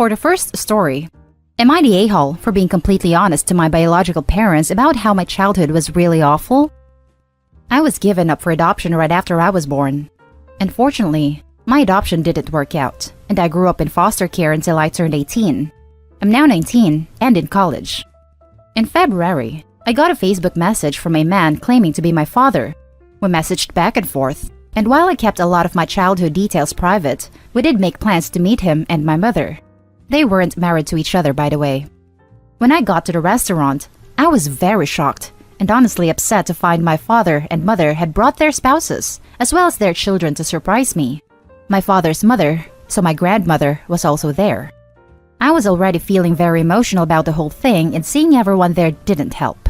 For the first story, am I the a-hole for being completely honest to my biological parents about how my childhood was really awful? I was given up for adoption right after I was born. Unfortunately, my adoption didn't work out, and I grew up in foster care until I turned 18. I'm now 19 and in college. In February, I got a Facebook message from a man claiming to be my father. We messaged back and forth, and while I kept a lot of my childhood details private, we did make plans to meet him and my mother. They weren't married to each other, by the way. When I got to the restaurant, I was very shocked and honestly upset to find my father and mother had brought their spouses, as well as their children, to surprise me. My father's mother, so my grandmother, was also there. I was already feeling very emotional about the whole thing, and seeing everyone there didn't help.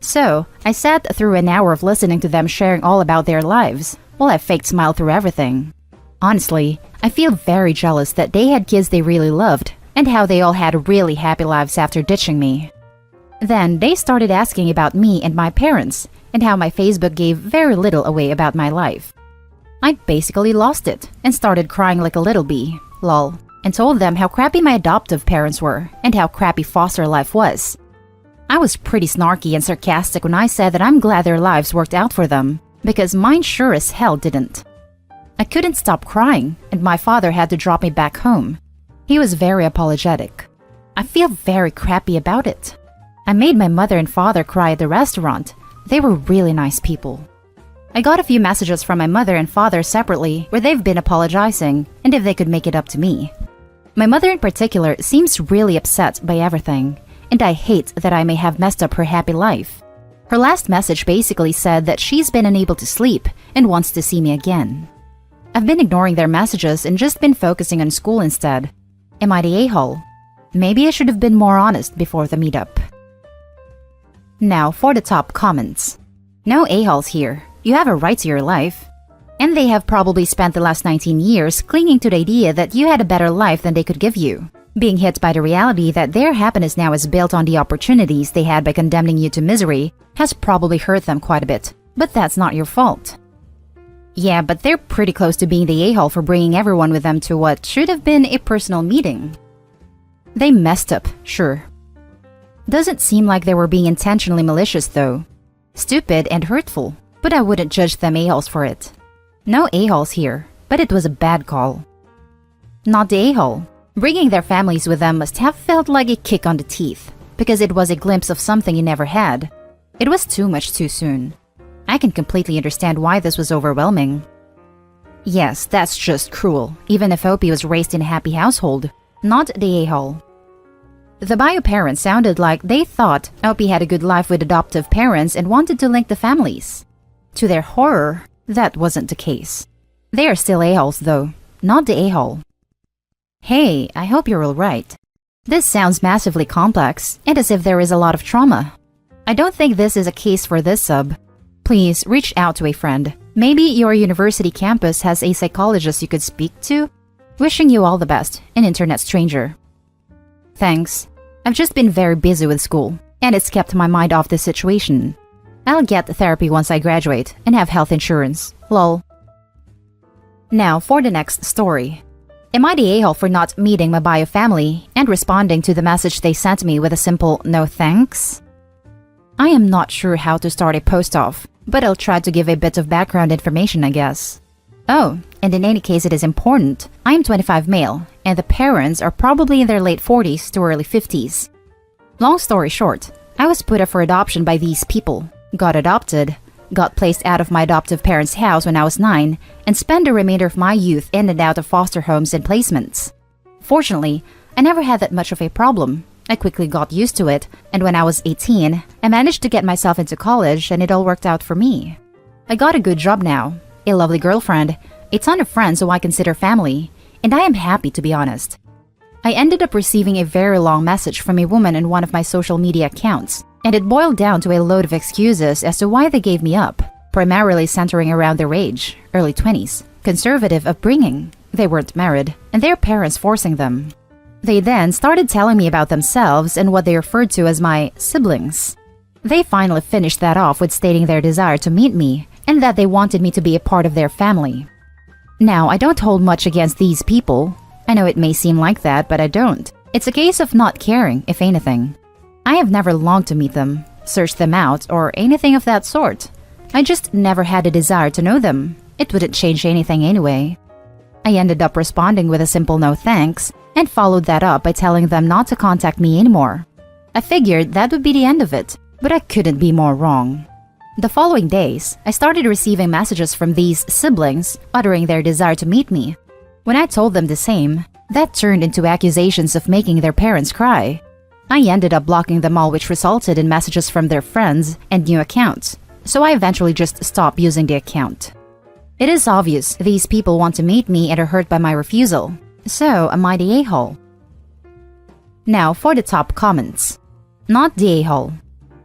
So, I sat through an hour of listening to them sharing all about their lives, while I faked smile through everything. Honestly, I feel very jealous that they had kids they really loved, and how they all had really happy lives after ditching me. Then they started asking about me and my parents, and how my Facebook gave very little away about my life. I basically lost it, and started crying like a little bee, lol, and told them how crappy my adoptive parents were, and how crappy foster life was. I was pretty snarky and sarcastic when I said that I'm glad their lives worked out for them, because mine sure as hell didn't. I couldn't stop crying, and my father had to drop me back home. He was very apologetic. I feel very crappy about it. I made my mother and father cry at the restaurant. They were really nice people. I got a few messages from my mother and father separately where they've been apologizing and if they could make it up to me. My mother in particular seems really upset by everything, and I hate that I may have messed up her happy life. Her last message basically said that she's been unable to sleep and wants to see me again. I've been ignoring their messages and just been focusing on school instead. Am I the a-hole? Maybe I should have been more honest before the meetup. Now for the top comments. No a-holes here. You have a right to your life. And they have probably spent the last 19 years clinging to the idea that you had a better life than they could give you, being hit by the reality that their happiness now is built on the opportunities they had by condemning you to misery has probably hurt them quite a bit, but that's not your fault. Yeah, but they're pretty close to being the a-hole for bringing everyone with them to what should have been a personal meeting. They messed up, sure. Doesn't seem like they were being intentionally malicious though. Stupid and hurtful, but I wouldn't judge them a-holes for it. No a-holes here, but it was a bad call. Not the a-hole. Bringing their families with them must have felt like a kick on the teeth, because it was a glimpse of something you never had. It was too much too soon. I can completely understand why this was overwhelming. Yes, that's just cruel, even if Opie was raised in a happy household, not the a-hole. The bio parents sounded like they thought Opie had a good life with adoptive parents and wanted to link the families. To their horror, that wasn't the case. They are still a-holes though, not the a-hole. Hey, I hope you're alright. This sounds massively complex, and as if there is a lot of trauma. I don't think this is a case for this sub. Please reach out to a friend. Maybe your university campus has a psychologist you could speak to. Wishing you all the best, an internet stranger. Thanks. I've just been very busy with school, and it's kept my mind off this situation. I'll get therapy once I graduate and have health insurance. Lol. Now for the next story. Am I the a-hole for not meeting my bio family and responding to the message they sent me with a simple no thanks? I am not sure how to start a post off, but I'll try to give a bit of background information, I guess. Oh, and in any case it is important, I am 25 male, and the parents are probably in their late 40s to early 50s. Long story short, I was put up for adoption by these people, got adopted, got placed out of my adoptive parents' house when I was 9, and spent the remainder of my youth in and out of foster homes and placements. Fortunately, I never had that much of a problem. I quickly got used to it, and when I was 18, I managed to get myself into college and it all worked out for me. I got a good job now, a lovely girlfriend, a ton of friends who I consider family, and I am happy to be honest. I ended up receiving a very long message from a woman in one of my social media accounts, and it boiled down to a load of excuses as to why they gave me up, primarily centering around their age, early 20s, conservative upbringing, they weren't married, and their parents forcing them. They then started telling me about themselves and what they referred to as my siblings. They finally finished that off with stating their desire to meet me and that they wanted me to be a part of their family. Now, I don't hold much against these people. I know it may seem like that, but I don't. It's a case of not caring, if anything. I have never longed to meet them, search them out, or anything of that sort. I just never had a desire to know them. It wouldn't change anything anyway. I ended up responding with a simple no thanks, and followed that up by telling them not to contact me anymore. I figured that would be the end of it, but I couldn't be more wrong. The following days, I started receiving messages from these siblings uttering their desire to meet me. When I told them the same, that turned into accusations of making their parents cry. I ended up blocking them all, which resulted in messages from their friends and new accounts, so I eventually just stopped using the account. It is obvious these people want to meet me and are hurt by my refusal, so am I the a-hole? Now for the top comments. Not the a-hole.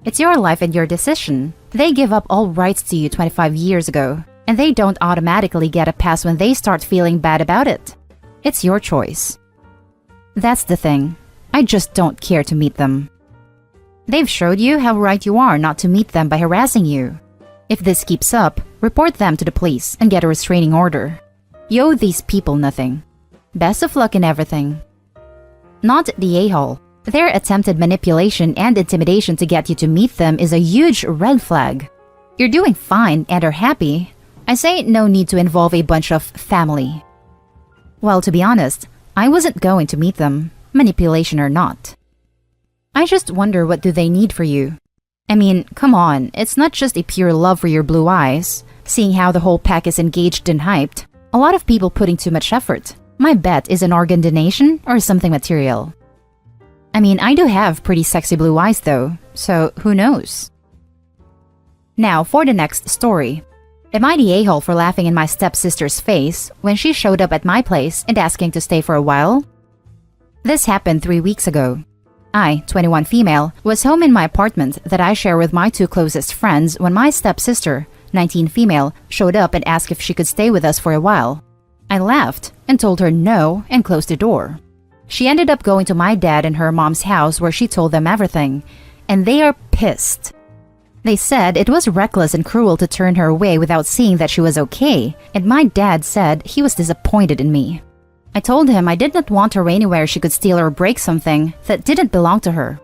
It's your life and your decision. They give up all rights to you 25 years ago, and they don't automatically get a pass when they start feeling bad about it. It's your choice. That's the thing. I just don't care to meet them. They've showed you how right you are not to meet them by harassing you. If this keeps up, report them to the police and get a restraining order. You owe these people nothing. Best of luck in everything. Not the a-hole. Their attempted manipulation and intimidation to get you to meet them is a huge red flag. You're doing fine and are happy. I say no need to involve a bunch of family. Well, to be honest, I wasn't going to meet them, manipulation or not. I just wonder, what do they need for you? I mean, come on, it's not just a pure love for your blue eyes. Seeing how the whole pack is engaged and hyped, a lot of people putting too much effort. My bet is an organ donation or something material. I mean, I do have pretty sexy blue eyes though, so who knows? Now for the next story. Am I the a-hole for laughing in my stepsister's face when she showed up at my place and asking to stay for a while? This happened 3 weeks ago. I, 21 female, was home in my apartment that I share with my two closest friends when my stepsister, 19 female, showed up and asked if she could stay with us for a while. I laughed and told her no and closed the door. She ended up going to my dad and her mom's house where she told them everything, and they are pissed. They said it was reckless and cruel to turn her away without seeing that she was okay, and my dad said he was disappointed in me. I told him I did not want her anywhere she could steal or break something that didn't belong to her.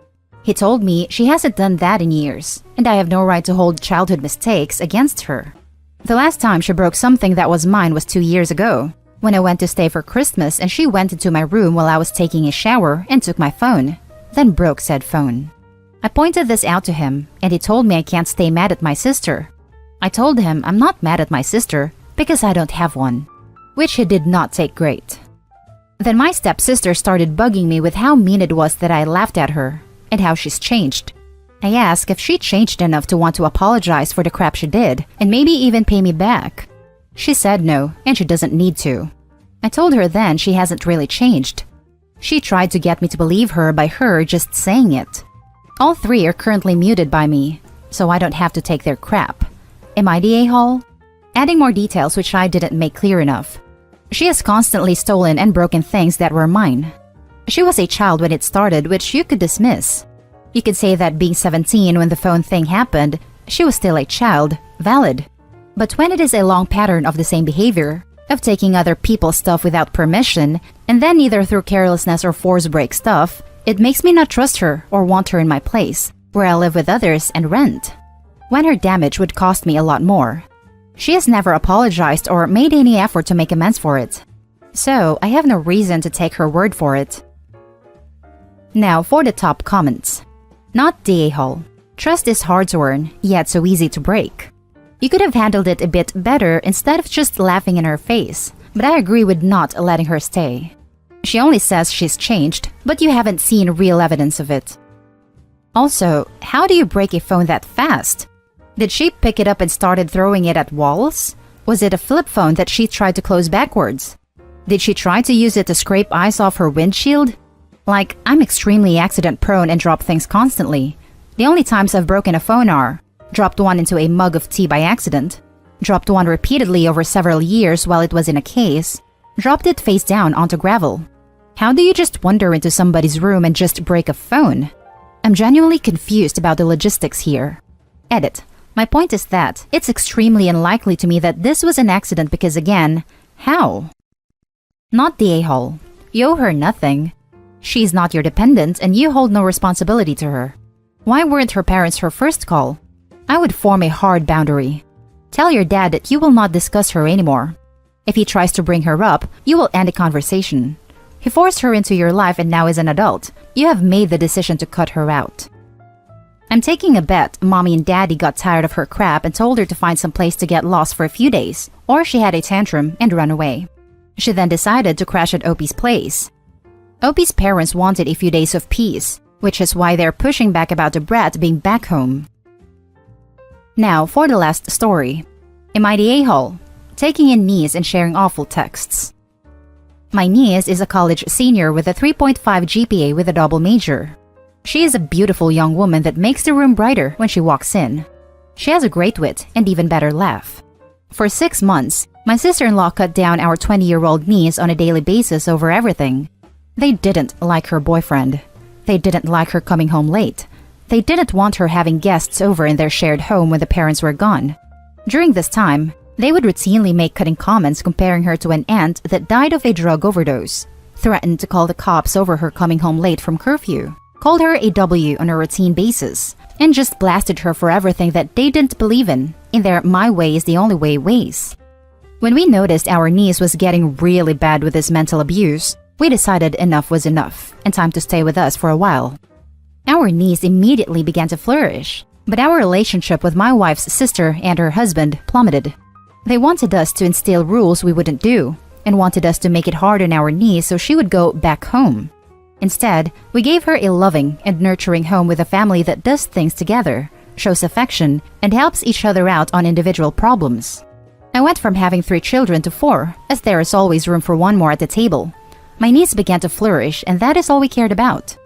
He told me she hasn't done that in years, and I have no right to hold childhood mistakes against her. The last time she broke something that was mine was 2 years ago, when I went to stay for Christmas and she went into my room while I was taking a shower and took my phone, then broke said phone. I pointed this out to him, and he told me I can't stay mad at my sister. I told him I'm not mad at my sister because I don't have one, which he did not take great. Then my stepsister started bugging me with how mean it was that I laughed at her, and how she's changed. I asked if she changed enough to want to apologize for the crap she did, and maybe even pay me back. She said no, and she doesn't need to. I told her then she hasn't really changed. She tried to get me to believe her by her just saying it. All three are currently muted by me, so I don't have to take their crap. Am I the a-hole? Adding more details which I didn't make clear enough. She has constantly stolen and broken things that were mine. She was a child when it started, which you could dismiss. You could say that being 17 when the phone thing happened, she was still a child, valid. But when it is a long pattern of the same behavior, of taking other people's stuff without permission, and then either through carelessness or force break stuff, it makes me not trust her or want her in my place, where I live with others and rent, when her damage would cost me a lot more. She has never apologized or made any effort to make amends for it. So I have no reason to take her word for it. Now for the top comments. Not the a-hole. Trust is hard to earn, yet so easy to break. You could have handled it a bit better instead of just laughing in her face, but I agree with not letting her stay. She only says she's changed, but you haven't seen real evidence of it. Also, how do you break a phone that fast? Did she pick it up and started throwing it at walls? Was it a flip phone that she tried to close backwards? Did she try to use it to scrape ice off her windshield? Like, I'm extremely accident prone and drop things constantly. The only times I've broken a phone are dropped one into a mug of tea by accident, dropped one repeatedly over several years while it was in a case, dropped it face down onto gravel. How do you just wander into somebody's room and just break a phone? I'm genuinely confused about the logistics here. Edit. My point is that it's extremely unlikely to me that this was an accident because again, how? Not the a-hole. You owe her nothing. She's not your dependent and you hold no responsibility to her. Why weren't her parents her first call? I would form a hard boundary. Tell your dad that you will not discuss her anymore. If he tries to bring her up, you will end the conversation. He forced her into your life and now is an adult. You have made the decision to cut her out. I'm taking a bet mommy and daddy got tired of her crap and told her to find some place to get lost for a few days, or she had a tantrum and run away. She then decided to crash at Opie's place. Opie's parents wanted a few days of peace, which is why they're pushing back about the brat being back home. Now for the last story. Am I the a-hole? Taking in niece and sharing awful texts. My niece is a college senior with a 3.5 GPA with a double major. She is a beautiful young woman that makes the room brighter when she walks in. She has a great wit and even better laugh. For 6 months, my sister-in-law cut down our 20-year-old niece on a daily basis over everything. They didn't like her boyfriend. They didn't like her coming home late. They didn't want her having guests over in their shared home when the parents were gone. During this time, they would routinely make cutting comments comparing her to an aunt that died of a drug overdose, threatened to call the cops over her coming home late from curfew, called her a W on a routine basis, and just blasted her for everything that they didn't believe in their my way is the only way ways. When we noticed our niece was getting really bad with this mental abuse, we decided enough was enough and time to stay with us for a while. Our niece immediately began to flourish, but our relationship with my wife's sister and her husband plummeted. They wanted us to instill rules we wouldn't do, and wanted us to make it hard on our niece so she would go back home. Instead, we gave her a loving and nurturing home with a family that does things together, shows affection, and helps each other out on individual problems. I went from having 3 children to 4, as there is always room for one more at the table. My niece began to flourish, and that is all we cared about.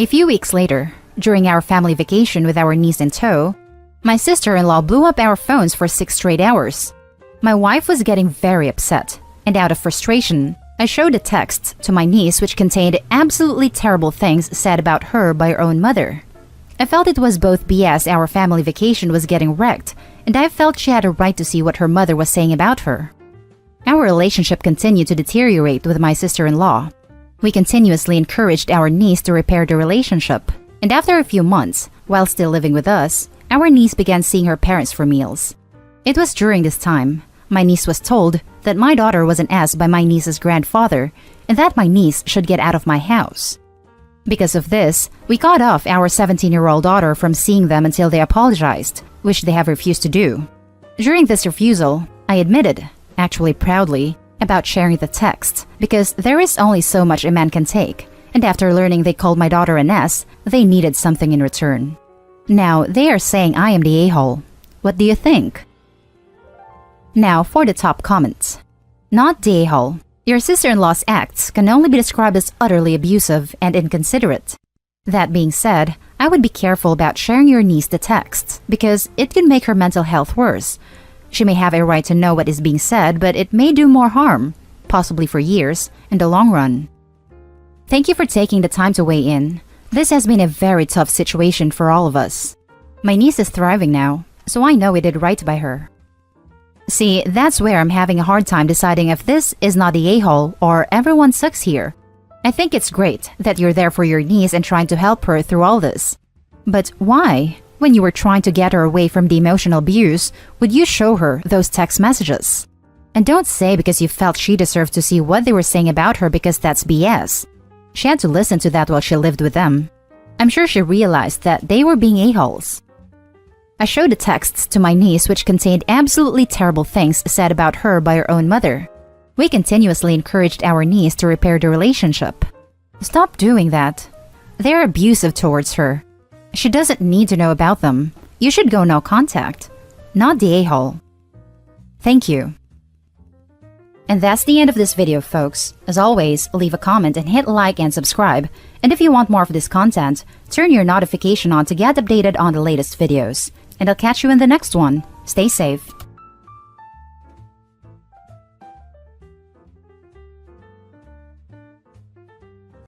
A few weeks later, during our family vacation with our niece in tow, my sister-in-law blew up our phones for 6 straight hours. My wife was getting very upset, and out of frustration, I showed a text to my niece which contained absolutely terrible things said about her by her own mother. I felt it was both BS our family vacation was getting wrecked, and I felt she had a right to see what her mother was saying about her. Our relationship continued to deteriorate with my sister-in-law. We continuously encouraged our niece to repair the relationship, and after a few months, while still living with us, our niece began seeing her parents for meals. It was during this time my niece was told that my daughter was an ass by my niece's grandfather and that my niece should get out of my house. Because of this, we cut off our 17-year-old daughter from seeing them until they apologized, which they have refused to do. During this refusal, I admitted, actually proudly, about sharing the text because there is only so much a man can take, and after learning they called my daughter an ass, they needed something in return. Now they are saying I am the a-hole. What do you think? Now for the top comments. Not the a-hole. Your sister-in-law's acts can only be described as utterly abusive and inconsiderate. That being said, I would be careful about sharing your niece the texts because it can make her mental health worse. She may have a right to know what is being said, but it may do more harm, possibly for years, in the long run. Thank you for taking the time to weigh in. This has been a very tough situation for all of us. My niece is thriving now, so I know we did right by her. See, that's where I'm having a hard time deciding if this is not the a-hole or everyone sucks here. I think it's great that you're there for your niece and trying to help her through all this. But why, when you were trying to get her away from the emotional abuse, would you show her those text messages? And don't say because you felt she deserved to see what they were saying about her because that's BS. She had to listen to that while she lived with them. I'm sure she realized that they were being a-holes. I showed the texts to my niece which contained absolutely terrible things said about her by her own mother. We continuously encouraged our niece to repair the relationship. Stop doing that. They're abusive towards her. She doesn't need to know about them. You should go no contact. Not the a-hole. Thank you. And that's the end of this video, folks. As always, leave a comment and hit like and subscribe. And if you want more of this content, turn your notification on to get updated on the latest videos. And I'll catch you in the next one. Stay safe.